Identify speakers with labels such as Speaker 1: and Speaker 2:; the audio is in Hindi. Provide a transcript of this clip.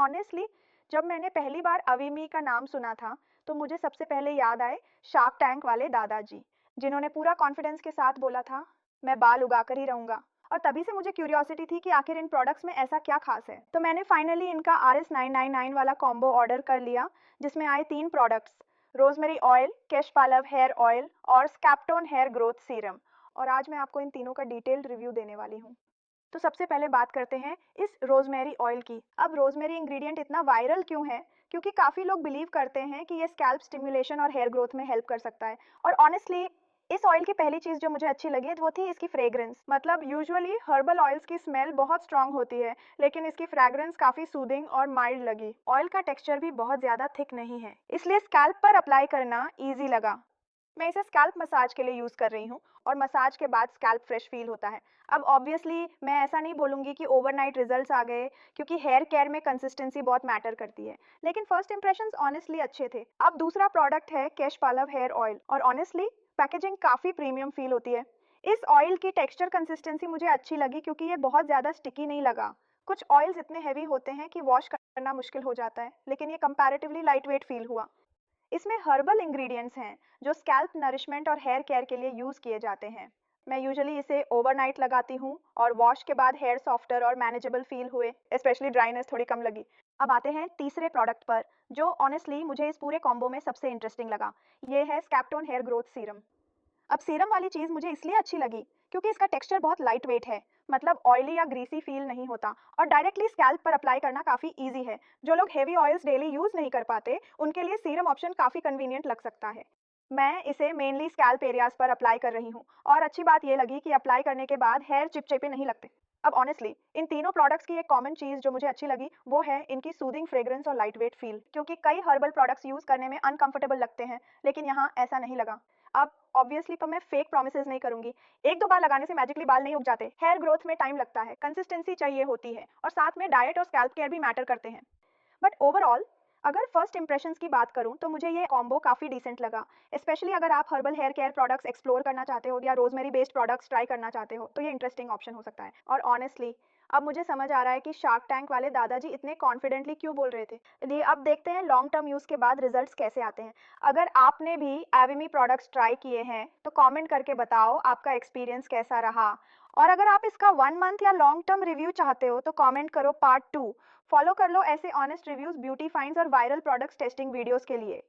Speaker 1: ऑनेस्टली जब मैंने पहली बार अवीमी का नाम सुना था तो मुझे सबसे पहले याद आए शार्क टैंक वाले दादाजी, जिन्होंने पूरा कॉन्फिडेंस के साथ बोला था मैं बाल उगाकर ही रहूंगा। और तभी से मुझे क्यूरियोसिटी थी कि आखिर इन प्रोडक्ट्स में ऐसा क्या खास है, तो मैंने फाइनली इनका RS999 वाला कॉम्बो ऑर्डर कर लिया, जिसमें आए 3 प्रोडक्ट्स, रोजमेरी ऑयल, केश पालव हेयर ऑयल और स्कैप्टोन हेयर ग्रोथ सीरम। और आज मैं आपको इन तीनों का डिटेल्ड रिव्यू देने वाली हूँ। तो सबसे पहले बात करते हैं इस रोजमेरी ऑयल की। अब रोजमेरी इंग्रेडिएंट इतना वायरल क्यों है? क्योंकि काफ़ी लोग बिलीव करते हैं कि ये स्कैल्प स्टिमुलेशन और हेयर ग्रोथ में हेल्प कर सकता है। और ऑनेस्टली इस ऑयल की पहली चीज़ जो मुझे अच्छी लगी वो थी इसकी फ्रेग्रेंस। मतलब यूजुअली हर्बल ऑयल्स की स्मेल बहुत स्ट्रांग होती है, लेकिन इसकी फ्रेग्रेंस काफ़ी सूदिंग और माइल्ड लगी। ऑयल का टेक्सचर भी बहुत ज़्यादा थिक नहीं है, इसलिए स्कैल्प पर अप्लाई करना ईजी लगा। मैं इसे स्कैल्प मसाज के लिए यूज़ कर रही हूँ और मसाज के बाद स्कैल्प फ्रेश फील होता है। अब ऑब्वियसली मैं ऐसा नहीं बोलूँगी कि ओवरनाइट रिजल्ट्स आ गए, क्योंकि हेयर केयर में कंसिस्टेंसी बहुत मैटर करती है। लेकिन फर्स्ट इंप्रेशंस ऑनेस्टली अच्छे थे। अब दूसरा प्रोडक्ट है केश पालव हेयर ऑयल, और ऑनेस्टली पैकेजिंग काफ़ी प्रीमियम फील होती है। इस ऑयल की टेक्सचर कंसिस्टेंसी मुझे अच्छी लगी, क्योंकि ये बहुत ज़्यादा स्टिकी नहीं लगा। कुछ ऑयल्स इतने हैवी होते हैं कि वॉश करना मुश्किल हो जाता है, लेकिन ये कंपैरेटिवली लाइट वेट फील हुआ। इसमें हर्बल इंग्रेडिएंट्स हैं जो स्कैल्प नरिशमेंट और हेयर केयर के लिए यूज़ किए जाते हैं। मैं यूजुअली इसे ओवरनाइट लगाती हूँ और वॉश के बाद हेयर सॉफ्टर और मैनेजेबल फील हुए, स्पेशली ड्राइनेस थोड़ी कम लगी। अब आते हैं तीसरे प्रोडक्ट पर, जो ऑनेस्टली मुझे इस पूरे कॉम्बो में सबसे इंटरेस्टिंग लगा। ये है स्कैप्टोन हेयर ग्रोथ सीरम। अब सीरम वाली चीज़ मुझे इसलिए अच्छी लगी क्योंकि इसका टेक्सचर बहुत लाइट वेट है, मतलब ऑयली या ग्रीसी फील नहीं होता, और डायरेक्टली स्कैल्प पर अप्लाई करना काफ़ी इजी है। जो लोग हेवी ऑयल्स डेली यूज़ नहीं कर पाते, उनके लिए सीरम ऑप्शन काफ़ी कन्वीनियंट लग सकता है। मैं इसे मेनली स्कैल्प एरियाज पर अप्लाई कर रही हूँ, और अच्छी बात ये लगी कि अप्लाई करने के बाद हेयर चिपचिपे नहीं लगते। अब ऑनेस्टली इन तीनों प्रोडक्ट्स की एक कॉमन चीज़ जो मुझे अच्छी लगी वो है इनकी सूदिंग फ्रेग्रेंस और लाइट वेट फील, क्योंकि कई हर्बल प्रोडक्ट्स यूज़ करने में अनकंफर्टेबल लगते हैं, लेकिन यहाँ ऐसा नहीं लगा। अब ऑब्वियसली तो मैं फेक प्रोमिसेस नहीं करूंगी। एक दो बार लगाने से मैजिकली बाल नहीं उग जाते, हेयर ग्रोथ में टाइम लगता है, कंसिस्टेंसी चाहिए होती है, और साथ में डाइट और स्कैल्प केयर भी मैटर करते हैं। बट ओवरऑल अगर फर्स्ट इंप्रेशंस की बात करूं तो मुझे ये कॉम्बो काफ़ी डिसेंट लगा। स्पेशली अगर आप herbal hair care products explore करना चाहते हो या रोजमेरी बेस्ड प्रोडक्ट्स ट्राई करना चाहते हो, तो ये इंटरेस्टिंग ऑप्शन हो सकता है। और ऑनेस्टली अब मुझे समझ आ रहा है कि शार्क टैंक वाले दादाजी इतने कॉन्फिडेंटली क्यों बोल रहे थे। चलिए अब देखते हैं लॉन्ग टर्म यूज़ के बाद रिजल्ट्स कैसे आते हैं। अगर आपने भी एविमी प्रोडक्ट्स ट्राई किए हैं तो कमेंट करके बताओ आपका एक्सपीरियंस कैसा रहा। और अगर आप इसका 1 मंथ या लॉन्ग टर्म रिव्यू चाहते हो तो कमेंट करो पार्ट 2। फॉलो कर लो ऐसे ऑनेस्ट रिव्यूज, ब्यूटी फाइंड्स और वायरल प्रोडक्ट्स टेस्टिंग वीडियोस के लिए।